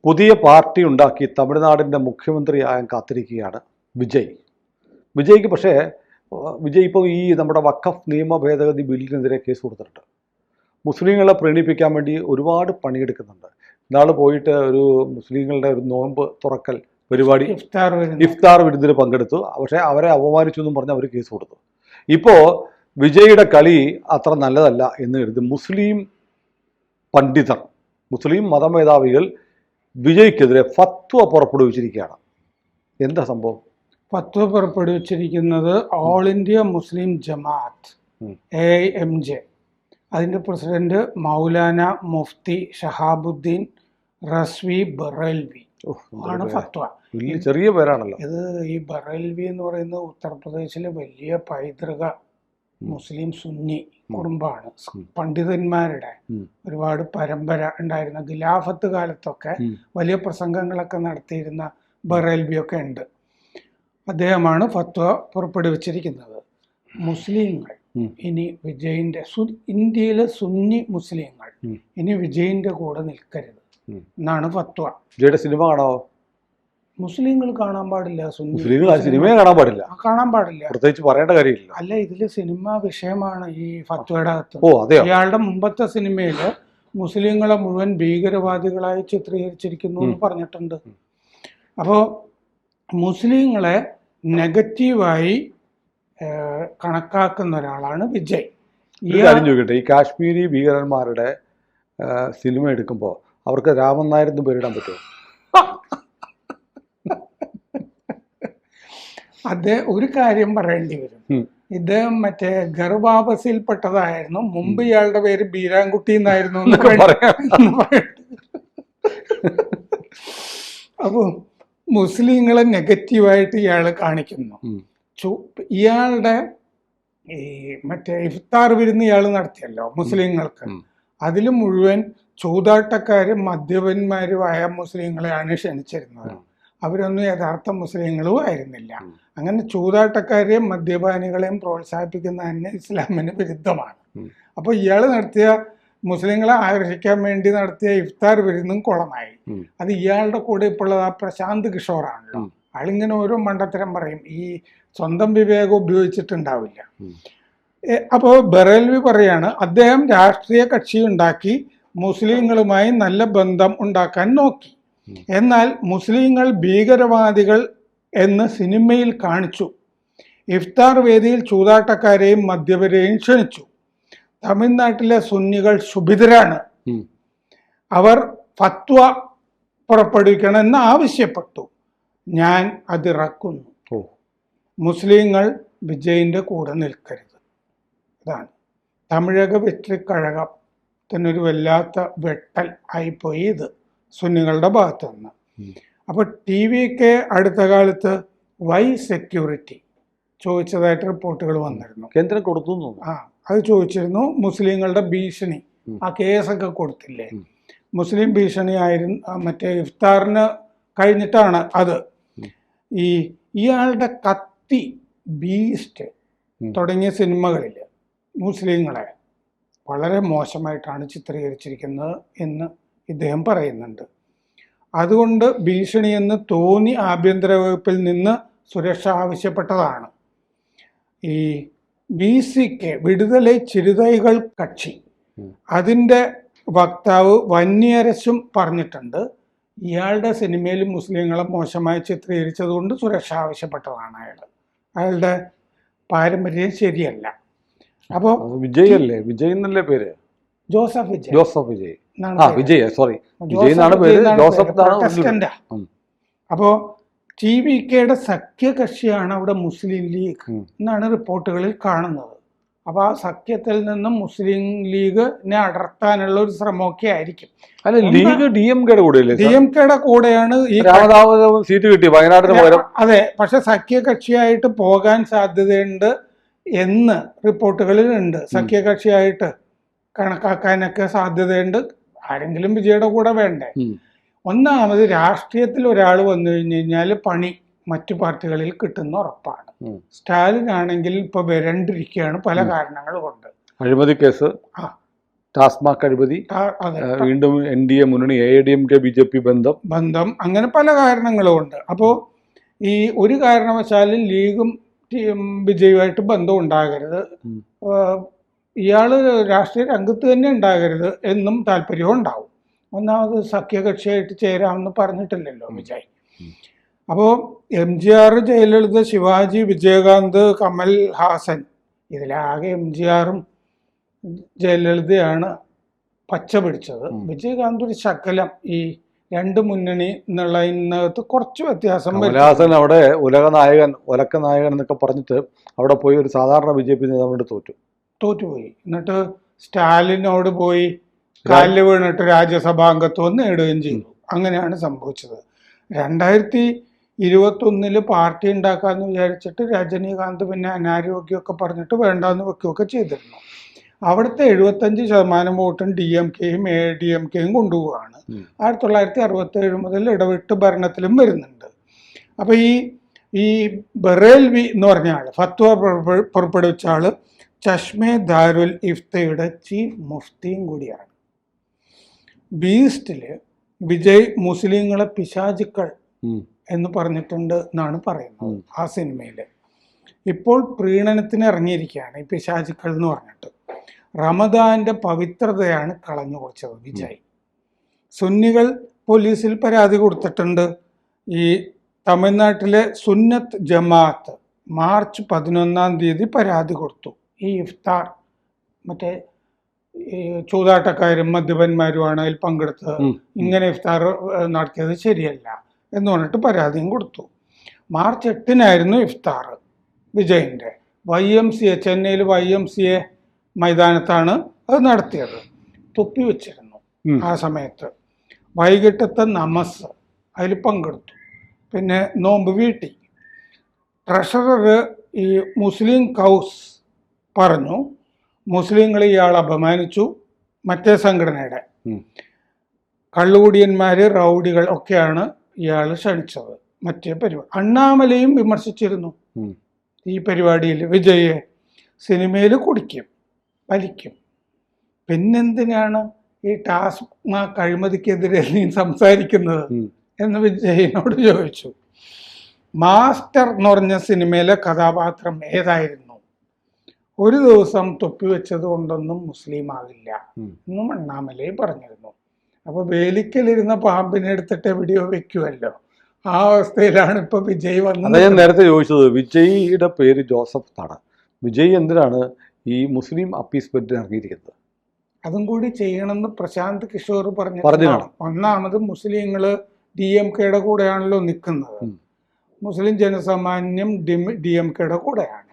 പുതിയ പാർട്ടി ഉണ്ടാക്കി തമിഴ്നാടിൻ്റെ മുഖ്യമന്ത്രിയാകാൻ കാത്തിരിക്കുകയാണ് വിജയ്. വിജയ്ക്ക് പക്ഷേ വിജയ് ഇപ്പോൾ ഈ നമ്മുടെ വഖഫ് നിയമ ഭേദഗതി ബില്ലിനെതിരെ കേസ് കൊടുത്തിട്ടുണ്ട്. മുസ്ലിങ്ങളെ പ്രീണിപ്പിക്കാൻ വേണ്ടി ഒരുപാട് പണിയെടുക്കുന്നുണ്ട്. ഇന്നാൾ പോയിട്ട് ഒരു മുസ്ലിങ്ങളുടെ ഒരു നോമ്പ് തുറക്കൽ പരിപാടി ഇഫ്താർ വിരുന്നിൽ പങ്കെടുത്തു. പക്ഷേ അവരെ അപമാനിച്ചു എന്നും പറഞ്ഞ് അവർ കേസ് കൊടുത്തു. ഇപ്പോൾ വിജയുടെ കളി അത്ര നല്ലതല്ല എന്ന് കരുതി മുസ്ലിം പണ്ഡിതർ, മുസ്ലിം മതമേധാവികൾ വിജയ്ക്കെതിരെ ഫത്വ പുറപ്പെടുവിച്ചിരിക്കുകയാണ്. എന്താ സംഭവം? ഫത്വ പുറപ്പെടുവിച്ചിരിക്കുന്നത് ഓൾ ഇന്ത്യ മുസ്ലിം ജമാഅത്ത് AIMJ, അതിൻ്റെ പ്രസിഡന്റ് മൗലാന മുഫ്തി ഷഹാബുദ്ദീൻ റസ്വി ബറേൽവി ആണ് ഫത്വ. ചെറിയ പേരാണല്ലോ ഇത്. ഈ ബറേൽവി എന്ന് പറയുന്നത് ഉത്തർപ്രദേശിലെ വലിയ പൈതൃക മുസ്ലിം സുന്നി കുടുംബമാണ്. പണ്ഡിതന്മാരുടെ ഒരുപാട് പരമ്പര ഉണ്ടായിരുന്ന ഖിലാഫത്ത് കാലത്തൊക്കെ വലിയ പ്രസംഗങ്ങളൊക്കെ നടത്തിയിരുന്ന ബറേൽവിയൊക്കെ ഉണ്ട്. അദ്ദേഹമാണ് ഫത്വ പുറപ്പെടുവിച്ചിരിക്കുന്നത്. മുസ്ലിങ്ങൾ ഇനി വിജയിന്റെ ഇന്ത്യയിലെ സുന്നി മുസ്ലിങ്ങൾ ഇനി വിജയിന്റെ കൂടെ നിൽക്കരുത് എന്നാണ് ഫത്വ. വിജയുടെ സിനിമ കാണാവോ? മുസ്ലിങ്ങൾ കാണാൻ പാടില്ല, സിനിമയെ കാണാൻ പാടില്ല, കാണാൻ പാടില്ല, പ്രത്യേകിച്ച് പറയേണ്ട കാര്യമില്ല. അല്ല, ഇതില് സിനിമ വിഷയമാണ് ഈ ഫത്വയുടെ അകത്ത്. ഇയാളുടെ മുമ്പത്തെ സിനിമയില് മുസ്ലിങ്ങളെ മുഴുവൻ ഭീകരവാദികളായി ചിത്രീകരിച്ചിരിക്കുന്നു എന്ന് പറഞ്ഞിട്ടുണ്ട്. അപ്പോൾ മുസ്ലിങ്ങളെ നെഗറ്റീവായി കണക്കാക്കുന്ന ഒരാളാണ് വിജയ്. ചോദിക്കട്ടെ, ഈ കാശ്മീരി ഭീകരന്മാരുടെ സിനിമ എടുക്കുമ്പോൾ അവർക്ക് രാമൻ നായർ എന്ന് പേരിടാൻ പറ്റുമോ? ഒരു കാര്യം പറയേണ്ടി വരും. ഇദ്ദേഹം മറ്റേ ഗർഭാപസിൽപ്പെട്ടതായിരുന്നു. മുമ്പ് ഇയാളുടെ പേര് ബീരാൻകുട്ടി എന്നായിരുന്നു എന്നൊക്കെ അപ്പൊ മുസ്ലിങ്ങളെ നെഗറ്റീവായിട്ട് ഇയാൾ കാണിക്കുന്നു. ഇയാളുടെ ഈ മറ്റേ ഇഫ്താർ വിരുന്ന് ഇയാൾ നടത്തിയല്ലോ മുസ്ലിങ്ങൾക്ക്, അതിൽ മുഴുവൻ ചൂതാട്ടക്കാരും മദ്യപന്മാരുമായ മുസ്ലിങ്ങളെയാണ് ക്ഷണിച്ചിരുന്നത്. അവരൊന്നും യഥാർത്ഥ മുസ്ലിങ്ങളും ആയിരുന്നില്ല. അങ്ങനെ ചൂതാട്ടക്കാരെയും മദ്യപാനികളെയും പ്രോത്സാഹിപ്പിക്കുന്ന തന്നെ ഇസ്ലാമിന് വിരുദ്ധമാണ്. അപ്പോൾ ഇയാൾ നടത്തിയ മുസ്ലിങ്ങളെ ആകർഷിക്കാൻ വേണ്ടി നടത്തിയ ഇഫ്താർ വിരുന്നും കുളമായി. അത് ഇയാളുടെ കൂടെ ഇപ്പോഴുള്ളത് ആ പ്രശാന്ത് കിഷോറാണല്ലോ. ആളിങ്ങനെ ഓരോ മണ്ടത്തരം പറയും, ഈ സ്വന്തം വിവേകം ഉപയോഗിച്ചിട്ടുണ്ടാവില്ല. അപ്പോൾ ബറേൽവി പറയാണ്, അദ്ദേഹം രാഷ്ട്രീയ കക്ഷി ഉണ്ടാക്കി മുസ്ലിങ്ങളുമായി നല്ല ബന്ധം ഉണ്ടാക്കാൻ നോക്കി. എന്നാൽ മുസ്ലിങ്ങൾ ഭീകരവാദികൾ എന്ന് സിനിമയിൽ കാണിച്ചു. ഇഫ്താർ വേദിയിൽ ചൂതാട്ടക്കാരെയും മദ്യപരെയും ക്ഷണിച്ചു. തമിഴ്നാട്ടിലെ സുന്നികൾ ശുഭിതരാണ്. അവർ ഫത്വ പുറപ്പെടുവിക്കണമെന്ന് ആവശ്യപ്പെട്ടു. ഞാൻ അതിറക്കുന്നു. മുസ്ലിങ്ങൾ വിജയിന്റെ കൂടെ നിൽക്കരുത്. ഇതാണ് തമിഴക വെற்றிക്കഴകത്തിനൊരു വല്ലാത്ത വെട്ടൽ ആയിപ്പോയി ഇത് സുന്നികളുടെ ഭാഗത്തു നിന്ന്. അപ്പോൾ TVK അടുത്ത കാലത്ത് വൈ സെക്യൂരിറ്റി ചോദിച്ചതായിട്ട് റിപ്പോർട്ടുകൾ വന്നിരുന്നു. കേന്ദ്രം കൊടുത്തു. അത് ചോദിച്ചിരുന്നു. മുസ്ലിങ്ങളുടെ ഭീഷണി, ആ കേസൊക്കെ കൊടുത്തില്ലേ, മുസ്ലിം ഭീഷണി ആയിരുന്നു. മറ്റേ ഇഫ്താറിന് കഴിഞ്ഞിട്ടാണ് അത്. ഇയാളുടെ കത്തി, ബീസ്റ്റ് തുടങ്ങിയ സിനിമകളിൽ മുസ്ലിങ്ങളെ വളരെ മോശമായിട്ടാണ് ചിത്രീകരിച്ചിരിക്കുന്നത് എന്ന് ഇദ്ദേഹം പറയുന്നുണ്ട്. അതുകൊണ്ട് ഭീഷണിയെന്ന് തോന്നി ആഭ്യന്തര വകുപ്പിൽ നിന്ന് സുരക്ഷ ആവശ്യപ്പെട്ടതാണ്. ഈ VCK വിടുതലെ ചിരുതൈകൾ കക്ഷി, അതിൻ്റെ വക്താവ് വന്യരശും പറഞ്ഞിട്ടുണ്ട്, ഇയാളുടെ സിനിമയിൽ മുസ്ലിങ്ങളെ മോശമായി ചിത്രീകരിച്ചതുകൊണ്ട് സുരക്ഷ ആവശ്യപ്പെട്ടതാണ്. അയാളുടെ പാരമ്പര്യം ശരിയല്ല. അപ്പോൾ വിജയ് അല്ലേ, വിജയ് എന്നല്ലേ പേര്? ജോസഫ് വിജയ്. അപ്പോ TVKയുടെ സഖ്യകക്ഷിയാണ് അവിടെ മുസ്ലിം ലീഗ് എന്നാണ് റിപ്പോർട്ടുകളിൽ കാണുന്നത്. അപ്പൊ ആ സഖ്യത്തിൽ നിന്നും മുസ്ലിം ലീഗിനെ അടർത്താനുള്ള ഒരു ശ്രമമൊക്കെ ആയിരിക്കും. DMKയുടെ കൂടെയാണ് ഈ സീറ്റ് കിട്ടി വയനാടിന്. അതെ, പക്ഷെ സഖ്യകക്ഷിയായിട്ട് പോകാൻ സാധ്യതയുണ്ട് എന്ന് റിപ്പോർട്ടുകളിൽ ഉണ്ട്. സഖ്യകക്ഷിയായിട്ട് കണക്കാക്കാനൊക്കെ സാധ്യതയുണ്ട്. ആരെങ്കിലും വിജയുടെ കൂടെ വേണ്ടേ? ഒന്നാമത് രാഷ്ട്രീയത്തിൽ ഒരാൾ വന്നു കഴിഞ്ഞു കഴിഞ്ഞാൽ പണി മറ്റു പാർട്ടികളിൽ കിട്ടുന്ന ഉറപ്പാണ്. സ്റ്റാലിൻ ആണെങ്കിൽ ഇപ്പൊ വരണ്ടിരിക്കുകയാണ് പല കാരണങ്ങൾ കൊണ്ട്. അഴിമതി കേസ്, ടാസ്മാക് അഴിമതി, അതെ, വീണ്ടും NDA മുന്നണി, AIADMK BJP ബന്ധം, അങ്ങനെ പല കാരണങ്ങളും ഉണ്ട്. അപ്പോൾ ഈ ഒരു കാരണവശാലും ലീഗും വിജയുമായിട്ട് ബന്ധം ഉണ്ടാകരുത്, ഇയാള് രാഷ്ട്രീയ രംഗത്ത് തന്നെ ഉണ്ടാകരുത് എന്നും താല്പര്യവും ഉണ്ടാവും. ഒന്നാമത് സഖ്യകക്ഷിയായിട്ട് ചേരാമെന്ന് പറഞ്ഞിട്ടില്ലല്ലോ വിജയ്. അപ്പോൾ MGR, ജയലളിത, ശിവാജി, വിജയകാന്ത്, കമൽ ഹാസൻ, ഇതിലാകെ MGRും ജയലളിതയാണ് പച്ച പിടിച്ചത്. വിജയകാന്ത് ഒരു ശകലം ഈ രണ്ട് മുന്നണി എന്നുള്ളതിനകത്ത് കുറച്ച് വ്യത്യാസം. കമൽഹാസൻ അവിടെ ഒലക്ക നായകൻ എന്നൊക്കെ പറഞ്ഞിട്ട് അവിടെ പോയി ഒരു സാധാരണ BJP നേതാവിനോട് തോറ്റുപോയി. എന്നിട്ട് സ്റ്റാലിനോട് പോയി കാലിൽ വീണിട്ട് രാജ്യസഭാംഗത്വം നേടുകയും ചെയ്തു. അങ്ങനെയാണ് സംഭവിച്ചത്. 2021 പാർട്ടി ഉണ്ടാക്കാമെന്ന് വിചാരിച്ചിട്ട് രജനീകാന്ത് പിന്നെ അനാരോഗ്യമൊക്കെ പറഞ്ഞിട്ട് വേണ്ടാന്ന് വെക്കുകയൊക്കെ ചെയ്തിരുന്നു. അവിടുത്തെ 75% വോട്ടും DMKയും AIADMKയും കൊണ്ടുപോവുകയാണ്. 1967 മുതൽ ഇടവിട്ട് ഭരണത്തിലും വരുന്നുണ്ട്. അപ്പോൾ ഈ ബറേൽവി എന്ന് പറഞ്ഞ ആള്, ഫത്വ പുറപ്പെടുവിച്ച ആള് ചഷ്മെ ദാരുൽ ഇഫ്തയുടെ ചീഫ് മുഫ്തിയും കൂടിയാണ്. ബീസ്റ്റില് വിജയ് മുസ്ലിങ്ങളെ പിശാചുക്കൾ എന്ന് പറഞ്ഞിട്ടുണ്ട് എന്നാണ് പറയുന്നത് ആ സിനിമയില്. ഇപ്പോൾ പ്രീണനത്തിന് ഇറങ്ങിയിരിക്കുകയാണ് ഈ പിശാചുക്കൾ എന്ന് പറഞ്ഞിട്ട്. റമദാന്റെ പവിത്രതയാണ് കളഞ്ഞു കുറിച്ചത് വിജയ്. സുന്നികൾ പോലീസിൽ പരാതി കൊടുത്തിട്ടുണ്ട്. ഈ തമിഴ്നാട്ടിലെ സുന്നത്ത് ജമാഅത്ത് മാർച്ച് 11 പരാതി കൊടുത്തു. ഈ ഇഫ്താർ മറ്റേ ഈ ചൂതാട്ടക്കാരും മദ്യപന്മാരുമാണ് അതിൽ പങ്കെടുത്തത്, ഇങ്ങനെ ഇഫ്താർ നടത്തിയത് ശരിയല്ല എന്ന് പറഞ്ഞിട്ട് പരാതിയും കൊടുത്തു. മാർച്ച് 8 ഇഫ്താർ വിജയിൻ്റെ. YMCA, ചെന്നൈയിൽ YMCA മൈതാനത്താണ് അത് നടത്തിയത്. തൊപ്പി വെച്ചിരുന്നു ആ സമയത്ത്. വൈകിട്ടത്തെ നമസ് അതിൽ പങ്കെടുത്തു. പിന്നെ നോമ്പ് വീട്ടി. ട്രഷറർ ഈ മുസ്ലിം കൗസ് പറഞ്ഞു മുസ്ലിങ്ങളെ ഇയാൾ അപമാനിച്ചു. മറ്റേ സംഘടനയുടെ കള്ളുകുടിയന്മാര്, റൗഡികൾ ഒക്കെയാണ് ഇയാൾ ക്ഷണിച്ചത്. മറ്റേ പരിപാടി അണ്ണാമലയും വിമർശിച്ചിരുന്നു ഈ പരിപാടിയിൽ വിജയെ. സിനിമയിൽ കുടിക്കും, വലിക്കും, പിന്നെന്തിനാണ് ഈ ടാസ്മാക് അഴിമതിക്കെതിരെ നീ സംസാരിക്കുന്നത് എന്ന് വിജയിനോട് ചോദിച്ചു. മാസ്റ്റർ എന്ന് പറഞ്ഞ സിനിമയിലെ കഥാപാത്രം ഏതായിരുന്നു? ഒരു ദിവസം തൊപ്പി വെച്ചത് കൊണ്ടൊന്നും മുസ്ലിം ആകില്ല എന്നും അണ്ണാമലയെ പറഞ്ഞിരുന്നു. അപ്പൊ വേലിക്കലിരുന്ന പാമ്പിനെ എടുത്തിട്ട് എവിടെയോ വെക്കുമല്ലോ, ആ അവസ്ഥയിലാണ് ഇപ്പൊ വിജയ് വന്നത്. ഞാൻ നേരത്തെ ചോദിച്ചത്, വിജയിയുടെ പേര് ജോസഫ് എന്നാണ്. വിജയ് എന്തിനാണ് ഈ മുസ്ലിം അപ്പീസ്മെന്റിന് ഇറങ്ങിയിരിക്കുന്നത്? അതും കൂടി ചെയ്യണമെന്ന് പ്രശാന്ത് കിഷോർ പറഞ്ഞു. ഒന്നാമത് മുസ്ലിങ്ങള് DMKയുടെ കൂടെയാണല്ലോ നിൽക്കുന്നത്. മുസ്ലിം ജനസാമാന്യം DMKയുടെ കൂടെയാണ്.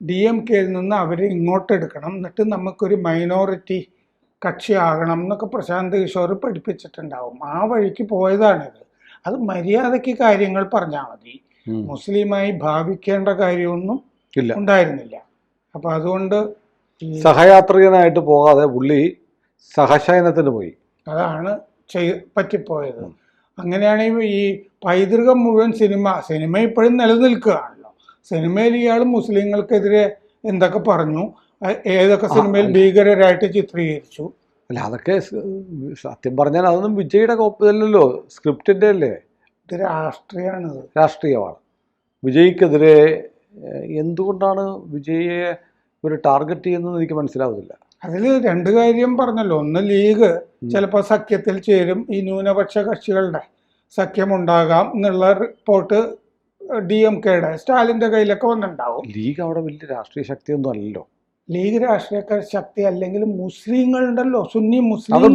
DMKയിൽ നിന്ന് അവരെ ഇങ്ങോട്ടെടുക്കണം, എന്നിട്ട് നമുക്കൊരു മൈനോറിറ്റി കക്ഷിയാകണം എന്നൊക്കെ പ്രശാന്ത് കിഷോർ പഠിപ്പിച്ചിട്ടുണ്ടാവും. ആ വഴിക്ക് പോയതാണിത്. അത് മര്യാദയ്ക്ക് കാര്യങ്ങൾ പറഞ്ഞാൽ മതി. മുസ്ലിമായി ഭാവിക്കേണ്ട കാര്യമൊന്നും ഉണ്ടായിരുന്നില്ല. അപ്പൊ അതുകൊണ്ട് സഹയാത്രികനായിട്ട് പോകാതെ പുള്ളി സഹശയനത്തിന് പോയി. അതാണ് പറ്റിപ്പോയത്. അങ്ങനെയാണെങ്കിൽ ഈ പൈതൃകം മുഴുവൻ സിനിമ ഇപ്പോഴും നിലനിൽക്കുകയാണല്ലോ. സിനിമയിൽ ഇയാൾ മുസ്ലിങ്ങൾക്കെതിരെ എന്തൊക്കെ പറഞ്ഞു, ഏതൊക്കെ സിനിമയിൽ ഭീകരരായിട്ട് ചിത്രീകരിച്ചു. അല്ല, അതൊക്കെ സത്യം പറഞ്ഞാൽ അതൊന്നും വിജയുടെ കോപ്പല്ലോ, സ്ക്രിപ്റ്റിന്റെ അല്ലേ. ഇത് രാഷ്ട്രീയമാണിത്, രാഷ്ട്രീയമാണ്. വിജയ്ക്കെതിരെ എന്തുകൊണ്ടാണ് വിജയെ ഒരു ടാർഗറ്റ് ചെയ്യുന്നത് എനിക്ക് മനസ്സിലാവുന്നില്ല. അതിൽ രണ്ട് കാര്യം പറഞ്ഞല്ലോ. ഒന്ന്, ലീഗ് ചിലപ്പോൾ സഖ്യത്തിൽ ചേരും, ഈ ന്യൂനപക്ഷ കക്ഷികളുടെ സഖ്യമുണ്ടാകാം എന്നുള്ള റിപ്പോർട്ട് DMKയുടെ സ്റ്റാലിന്റെ കയ്യിലൊക്കെ വന്നിട്ടുണ്ടാവും. ലീഗ് അവിടെ വലിയ രാഷ്ട്രീയ ശക്തിയൊന്നും അല്ലല്ലോ. ലീഗ് രാഷ്ട്രീയ ശക്തി അല്ലെങ്കിലും മുസ്ലിങ്ങളുണ്ടല്ലോ, സുന്നി മുസ്ലിം,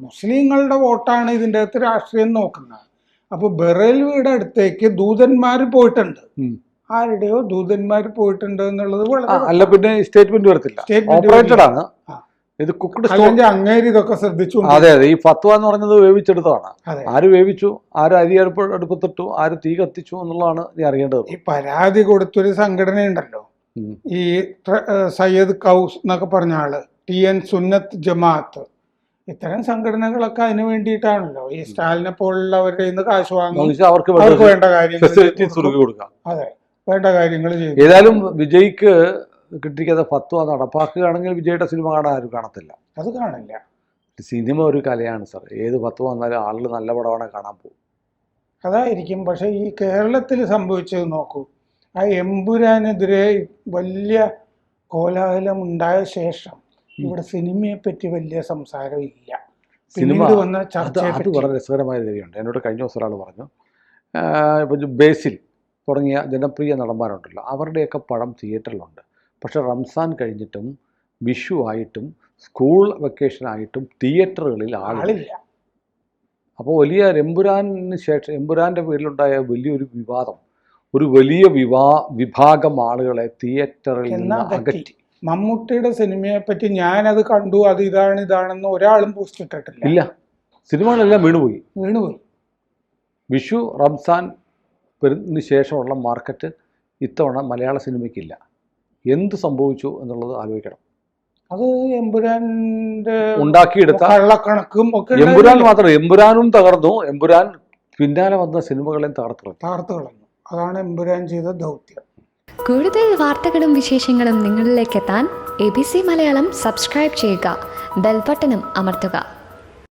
മുസ്ലിങ്ങളുടെ വോട്ടാണ് ഇതിൻ്റെ അകത്ത് രാഷ്ട്രീയം നോക്കുന്നത്. അപ്പൊ ബറേൽവിയുടെ അടുത്തേക്ക് ദൂതന്മാർ പോയിട്ടുണ്ട്. ആരുടെയോ ദൂതന്മാർ പോയിട്ടുണ്ട് എന്നുള്ളത് അല്ല, പിന്നെ സ്റ്റേറ്റ്മെന്റ് വരത്തില്ല, ഓപ്പറേറ്റഡ് ആണ് ഇത്. കുക്ക്ഡ് അങ്ങേര് ഇതൊക്കെ ശ്രദ്ധിച്ചു. അതെ, ഈ ഫത്വ എന്ന് പറഞ്ഞത് വേവിച്ചെടുത്തതാണ്. ആര് വേവിച്ചു, ആര് അരി അടുപ്പത്തിട്ടു, ആര് തീ കത്തിച്ചു എന്നുള്ളതാണ് നീ അറിയേണ്ടത്. ഈ പരാതി കൊടുത്തൊരു സംഘടനയുണ്ടല്ലോ, ഈ സയ്യദ് കൗസ് എന്നൊക്കെ പറഞ്ഞ ആള്, TN സുന്നത്ത് ജമാഅത്ത്, ഇത്തരം സംഘടനകളൊക്കെ അതിന് വേണ്ടിയിട്ടാണല്ലോ ഈ സ്റ്റാലിനെ പോലുള്ളവരുടെ നിന്ന് കാശ് വാങ്ങി അവർക്ക് വേണ്ട കാര്യങ്ങൾ കൊടുക്കാം. അതെ, വേണ്ട കാര്യങ്ങൾ ചെയ്യും. ഏതായാലും വിജയ്ക്ക് കിട്ടിയിരിക്കുന്ന ഫത്വ നടപ്പാക്കുകയാണെങ്കിൽ വിജയുടെ സിനിമ കാണാൻ ആരും കാണത്തില്ല. അത് കാണില്ല. സിനിമ ഒരു കലയാണ് സാർ. ഏത് ഫത്വ വന്നാലും ആളുകൾ നല്ല പടമാണ് കാണാൻ പോകും. അതായിരിക്കും. പക്ഷെ ഈ കേരളത്തിൽ സംഭവിച്ചത് നോക്കൂ. ആ എമ്പുരാനെതിരെ വലിയ കോലാഹലം ഉണ്ടായ ശേഷം ഇവിടെ സിനിമയെ പറ്റി വലിയ സംസാരം ഇല്ല. സിനിമ പിന്നീട് വന്ന അത് ചർച്ചയെ അത് പറ്റി വളരെ രസകരമായ കാര്യമുണ്ട്. എന്നോട് കഴിഞ്ഞ ദിവസം ഒരാൾ പറഞ്ഞു, ഇപ്പം ബേസിൽ തുടങ്ങിയ ജനപ്രിയ നടന്മാരുണ്ടല്ലോ, അവരുടെയൊക്കെ പടം തിയേറ്ററിലുണ്ട്. പക്ഷെ റംസാൻ കഴിഞ്ഞിട്ടും വിഷു ആയിട്ടും സ്കൂൾ വെക്കേഷനായിട്ടും തിയേറ്ററുകളിൽ ആളില്ല. ആളില്ല. അപ്പോൾ വലിയ എമ്പുരാന് ശേഷം എമ്പുരാൻ്റെ പേരിലുണ്ടായ വലിയൊരു വിവാദം ഒരു വലിയ വിഭാഗം ആളുകളെ തിയേറ്ററിൽ നിന്ന് എന്നാ പറ്റി? അകറ്റി. മമ്മൂട്ടിയുടെ സിനിമയെ പറ്റി ഞാനത് കണ്ടു, അത് ഇതാണെന്ന് ഒരാളും പോസ്റ്റ് ഇട്ടിട്ടില്ല. ഇല്ല, സിനിമകളെല്ലാം വീണുപോയി. വിഷു റംസാൻ പെരുന്നിന് ശേഷമുള്ള മാർക്കറ്റ് ഇത്തവണ മലയാള സിനിമയ്ക്കില്ല. എന്ത് സംഭവിച്ചു എന്നുള്ളത് ആലോചിക്കണം. അത് എമ്പുരാന്റെ ഉണ്ടാക്കിയെടുത്ത കള്ളക്കണക്കും ഒക്കെ എമ്പുരാൻ മാത്രമല്ല, എമ്പുരാനും തകർന്നു. എമ്പുരാൻ പിന്നാലെ വന്ന സിനിമകളെയും തകർത്തു കളഞ്ഞു. അതാണ് എമ്പുരാൻ ചെയ്ത ദൗത്യം. കൂടുതൽ വാർത്തകളും വിശേഷങ്ങളും നിങ്ങളിലേക്ക് എത്താൻ ABC മലയാളം സബ്സ്ക്രൈബ് ചെയ്യുക, ബെൽ ബട്ടണും അമർത്തുക.